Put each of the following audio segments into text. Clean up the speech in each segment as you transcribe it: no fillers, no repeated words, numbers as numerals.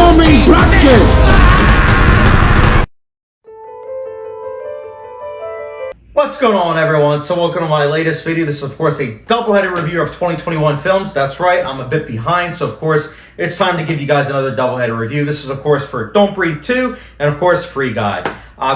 Warming bracket! What's going on, everyone? So welcome to my latest video. This is, of course, a double-headed review of 2021 films. That's right, I'm a bit behind, so of course, it's time to give you guys another double-headed review. This is, of course, for Don't Breathe 2 and, of course, Free Guy.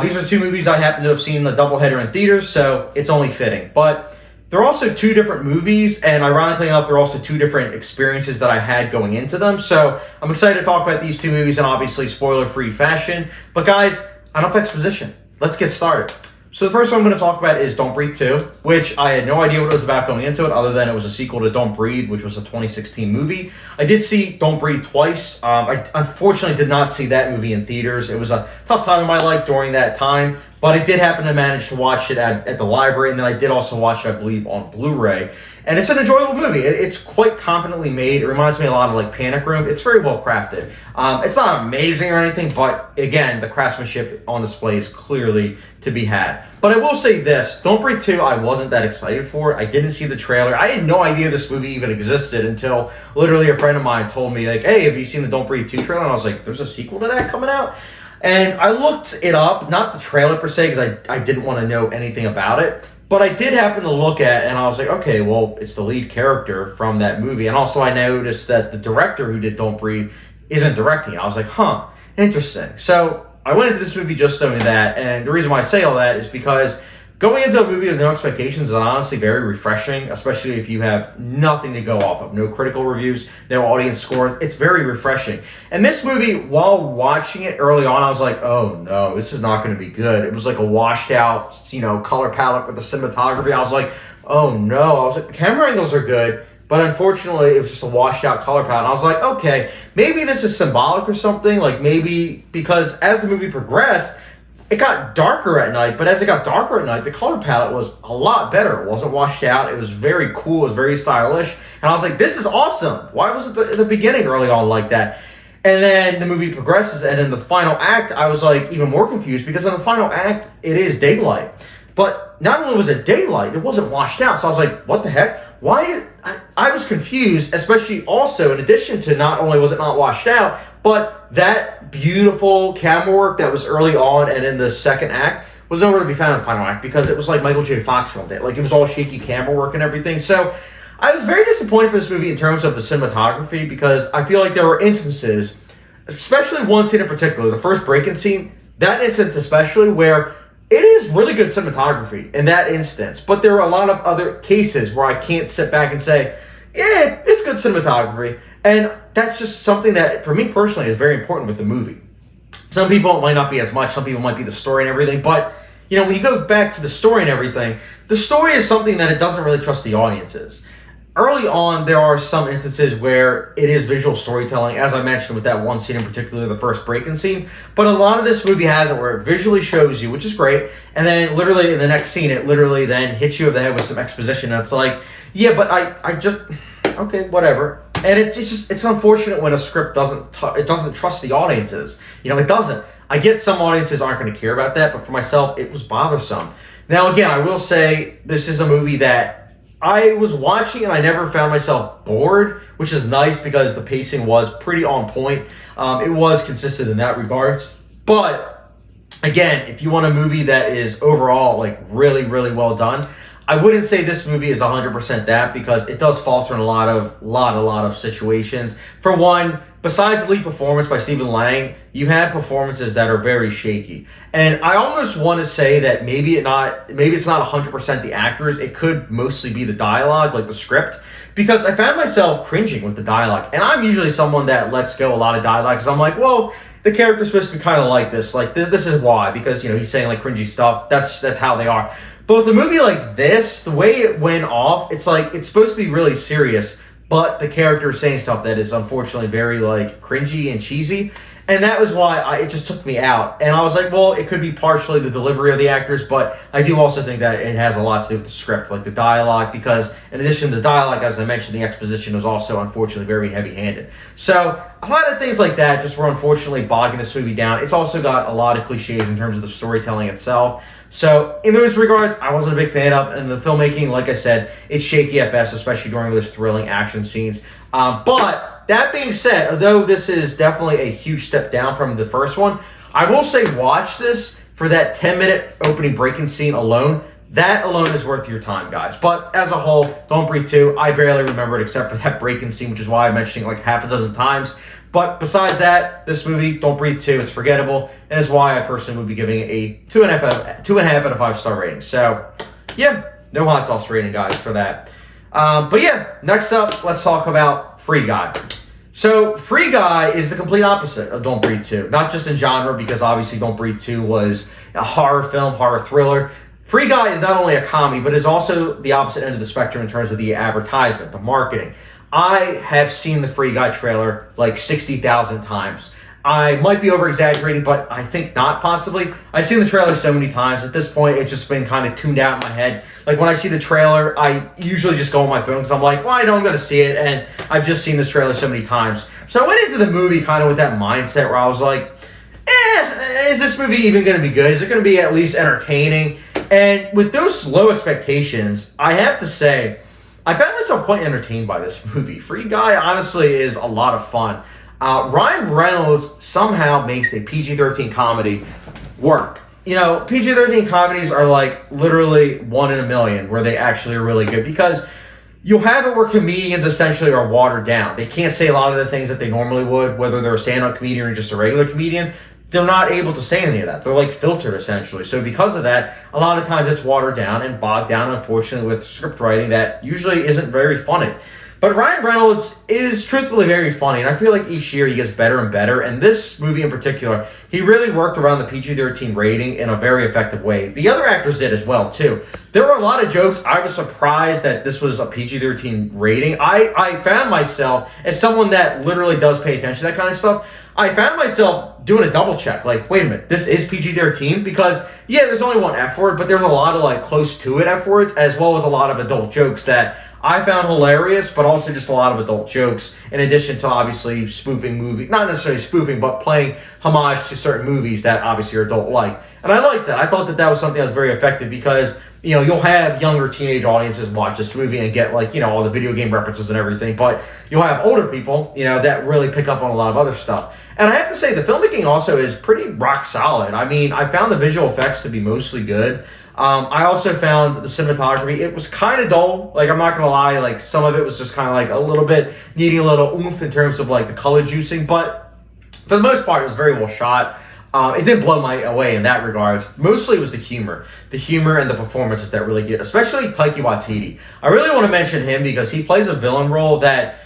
These are two movies I happen to have seen in the doubleheader in theaters, so it's only fitting. But they're also two different movies, and ironically enough, they're also two different experiences that I had going into them. So I'm excited to talk about these two movies in obviously spoiler-free fashion. But guys, enough exposition. Let's get started. So the first one I'm going to talk about is Don't Breathe 2, which I had no idea what it was about going into it, other than it was a sequel to Don't Breathe, which was a 2016 movie. I did see Don't Breathe twice. I unfortunately did not see that movie in theaters. It was a tough time in my life during that time, but I did happen to manage to watch it at the library, and then I did also watch it, I believe, on Blu-ray. And it's an enjoyable movie. It's quite competently made. It reminds me a lot of like Panic Room. It's very well crafted. It's not amazing or anything, but again, the craftsmanship on display is clearly to be had. But I will say this, Don't Breathe 2, I wasn't that excited for. I didn't see the trailer. I had no idea this movie even existed until literally a friend of mine told me, like, hey, have you seen the Don't Breathe 2 trailer? And I was like, there's a sequel to that coming out? And I looked it up, not the trailer per se, because I didn't want to know anything about it. But I did happen to look at it, and I was like, okay, well, it's the lead character from that movie. And also I noticed that the director who did Don't Breathe isn't directing it. I was like, huh, interesting. So I went into this movie just knowing that, and the reason why I say all that is because going into a movie with no expectations is honestly very refreshing, especially if you have nothing to go off of. No critical reviews, no audience scores. It's very refreshing. And this movie, while watching it early on, I was like, oh no, this is not going to be good. It was like a washed out, color palette with the cinematography. I was like, oh no. I was like, the camera angles are good, but unfortunately, it was just a washed out color palette. And I was like, okay, maybe this is symbolic or something. Like maybe because as the movie progressed, it got darker at night, but as it got darker at night, the color palette was a lot better. It wasn't washed out. It was very cool. It was very stylish. And I was like, this is awesome. Why was it at the beginning early on like that? And then the movie progresses, and in the final act, I was like even more confused because in the final act, it is daylight. But not only was it daylight, it wasn't washed out. So I was like, what the heck? Why? I was confused, especially also in addition to not only was it not washed out, but that beautiful camera work that was early on and in the second act was nowhere to be found in the final act because it was like Michael J. Fox filmed it. Like it was all shaky camera work and everything. So I was very disappointed for this movie in terms of the cinematography because I feel like there were instances, especially one scene in particular, the first break-in scene, that instance especially where it is really good cinematography in that instance, but there are a lot of other cases where I can't sit back and say, yeah, it's good cinematography. And that's just something that, for me personally, is very important with the movie. Some people, it might not be as much. Some people might be the story and everything. But, when you go back to the story and everything, the story is something that it doesn't really trust the audiences. Early on, there are some instances where it is visual storytelling, as I mentioned with that one scene in particular, the first break-in scene. But a lot of this movie has it where it visually shows you, which is great, and then literally in the next scene, it literally then hits you over the head with some exposition. And it's like, yeah, but I just, okay, whatever. And it's unfortunate when a script doesn't trust the audiences. It doesn't. I get some audiences aren't going to care about that, but for myself, it was bothersome. Now, again, I will say this is a movie that I was watching and I never found myself bored, which is nice because the pacing was pretty on point. It was consistent in that regards. But again, if you want a movie that is overall like really, really well done, I wouldn't say this movie is 100% that because it does falter in a lot of situations. For one, besides the lead performance by Stephen Lang, you have performances that are very shaky. And I almost want to say that maybe it's not 100% the actors. It could mostly be the dialogue, like the script, because I found myself cringing with the dialogue. And I'm usually someone that lets go a lot of dialogue because I'm like, well, the character's supposed to be kind of like this. Like this is why, because he's saying like cringy stuff. That's how they are. But with a movie like this, the way it went off, it's like it's supposed to be really serious, but the character is saying stuff that is unfortunately very like cringy and cheesy. And that was why it just took me out. And I was like, well, it could be partially the delivery of the actors, but I do also think that it has a lot to do with the script, like the dialogue, because in addition to the dialogue, as I mentioned, the exposition was also unfortunately very heavy-handed. So a lot of things like that just were unfortunately bogging this movie down. It's also got a lot of cliches in terms of the storytelling itself. So in those regards, I wasn't a big fan of, and the filmmaking, like I said, it's shaky at best, especially during those thrilling action scenes. But that being said, although this is definitely a huge step down from the first one, I will say watch this for that 10-minute opening break-in scene alone. That alone is worth your time, guys. But as a whole, Don't Breathe 2, I barely remember it except for that break-in scene, which is why I'm mentioning it like half a dozen times. But besides that, this movie, Don't Breathe 2, is forgettable, and is why I personally would be giving it a 2.5 out of 5 star rating. So, yeah, no hot sauce rating, guys, for that. But yeah, next up, let's talk about Free Guy. So, Free Guy is the complete opposite of Don't Breathe 2. Not just in genre, because obviously Don't Breathe 2 was a horror film, horror thriller. Free Guy is not only a comedy, but is also the opposite end of the spectrum in terms of the advertisement, the marketing. I have seen the Free Guy trailer like 60,000 times. I might be over-exaggerating, but I think not, possibly. I've seen the trailer so many times. At this point, it's just been kind of tuned out in my head. Like, when I see the trailer, I usually just go on my phone because I'm like, well, I know I'm going to see it, and I've just seen this trailer so many times. So I went into the movie kind of with that mindset where I was like, is this movie even going to be good? Is it going to be at least entertaining? And with those low expectations, I have to say, I found myself quite entertained by this movie. Free Guy, honestly, is a lot of fun. Ryan Reynolds somehow makes a PG-13 comedy work. You know, PG-13 comedies are like literally 1 in a million where they actually are really good, because you'll have it where comedians essentially are watered down. They can't say a lot of the things that they normally would, whether they're a stand-up comedian or just a regular comedian. They're not able to say any of that. They're like filtered, essentially. So because of that, a lot of times it's watered down and bogged down, unfortunately, with script writing that usually isn't very funny. But Ryan Reynolds is truthfully very funny, and I feel like each year he gets better and better. And this movie in particular, he really worked around the PG-13 rating in a very effective way. The other actors did as well, too. There were a lot of jokes. I was surprised that this was a PG-13 rating. I found myself, as someone that literally does pay attention to that kind of stuff, I found myself doing a double check. Like, wait a minute, this is PG-13? Because, yeah, there's only one F word, but there's a lot of, like, close to it F words, as well as a lot of adult jokes that I found hilarious, but also just a lot of adult jokes, in addition to obviously spoofing movies, not necessarily spoofing, but playing homage to certain movies that obviously are adult-like. And I liked that. I thought that that was something that was very effective because, you know, you'll have younger teenage audiences watch this movie and get, like, you know, all the video game references and everything, but you'll have older people, you know, that really pick up on a lot of other stuff. And I have to say, the filmmaking also is pretty rock solid. I mean, I found the visual effects to be mostly good. I also found the cinematography, it was kind of dull. Like, I'm not going to lie, like, some of it was just kind of like a little bit needing a little oomph in terms of, like, the color juicing. But for the most part, it was very well shot. It didn't blow my away in that regards. Mostly it was the humor and the performances that really get, especially Taika Waititi. I really want to mention him because he plays a villain role that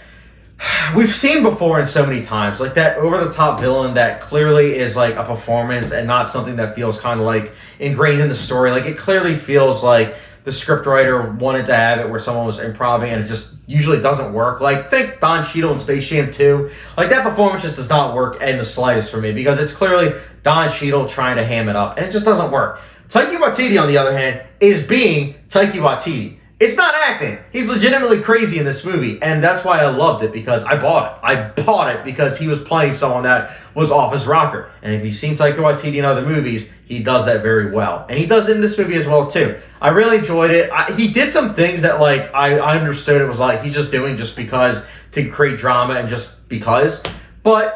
we've seen before in so many times, like that over-the-top villain that clearly is like a performance and not something that feels kind of like ingrained in the story. Like, it clearly feels like the scriptwriter wanted to have it where someone was improvising and it just usually doesn't work. Like, think Don Cheadle in Space Jam 2. Like, that performance just does not work in the slightest for me because it's clearly Don Cheadle trying to ham it up and it just doesn't work. Taika Waititi, on the other hand, is being Taika Waititi. It's not acting. He's legitimately crazy in this movie, and that's why I loved it, because I bought it. I bought it because he was playing someone that was off his rocker. And if you've seen Taika Waititi in other movies, he does that very well. And he does it in this movie as well, too. I really enjoyed it. He did some things that, like, I understood it was like he's just doing just because, to create drama and just because.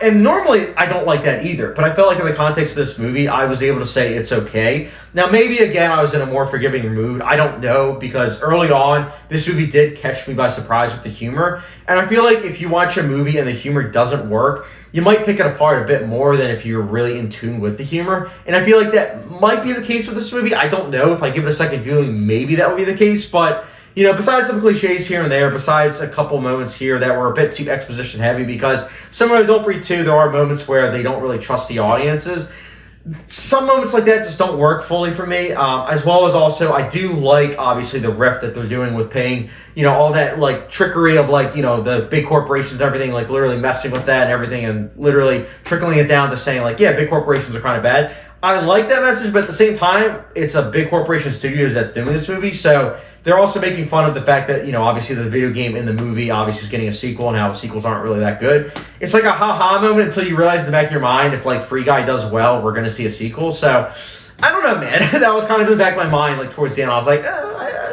And normally I don't like that either, but I felt like in the context of this movie, I was able to say it's okay. Now, maybe again, I was in a more forgiving mood. I don't know, because early on, this movie did catch me by surprise with the humor. And I feel like if you watch a movie and the humor doesn't work, you might pick it apart a bit more than if you're really in tune with the humor. And I feel like that might be the case with this movie. I don't know. If I give it a second viewing, maybe that would be the case, but you know, besides some cliches here and there, besides a couple moments here that were a bit too exposition heavy, because similar to Don't Breathe 2, there are moments where they don't really trust the audiences. Some moments like that just don't work fully for me, as well as also I do like, obviously, the riff that they're doing with paying, you know, all that, like, trickery of, like, you know, the big corporations and everything, like, literally messing with that and everything and literally trickling it down to saying, like, yeah, big corporations are kind of bad. I like that message, but at the same time, it's a big corporation studios that's doing this movie, so they're also making fun of the fact that, you know, obviously the video game in the movie obviously is getting a sequel and how the sequels aren't really that good. It's like a ha-ha moment until you realize in the back of your mind, if, like, Free Guy does well, we're going to see a sequel. So, I don't know, man. That was kind of in the back of my mind, like, towards the end. I was like,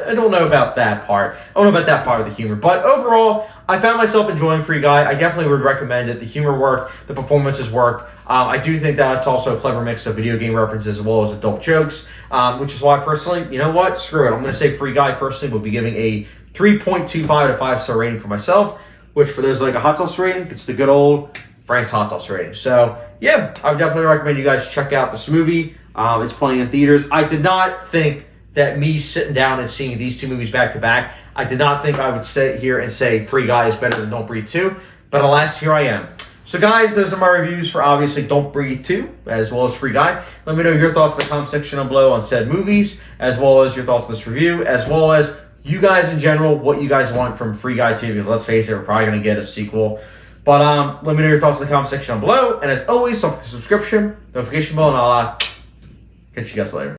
I don't know about that part. I don't know about that part of the humor. But overall, I found myself enjoying Free Guy. I definitely would recommend it. The humor worked. The performances worked. I do think that it's also a clever mix of video game references as well as adult jokes, which is why personally, you know what? Screw it. I'm going to say Free Guy personally would be giving a 3.25 to 5-star rating for myself, which for those like a hot sauce rating, it's the good old Frank's hot sauce rating. So yeah, I would definitely recommend you guys check out this movie. It's playing in theaters. I did not think that me sitting down and seeing these two movies back to back, I did not think I would sit here and say Free Guy is better than Don't Breathe 2, but alas, here I am. So guys, those are my reviews for obviously Don't Breathe 2, as well as Free Guy. Let me know your thoughts in the comment section down below on said movies, as well as your thoughts on this review, as well as you guys in general, what you guys want from Free Guy 2, because let's face it, we're probably going to get a sequel. But let me know your thoughts in the comment section down below, and as always, don't forget the subscription, notification bell, and I'll catch you guys later.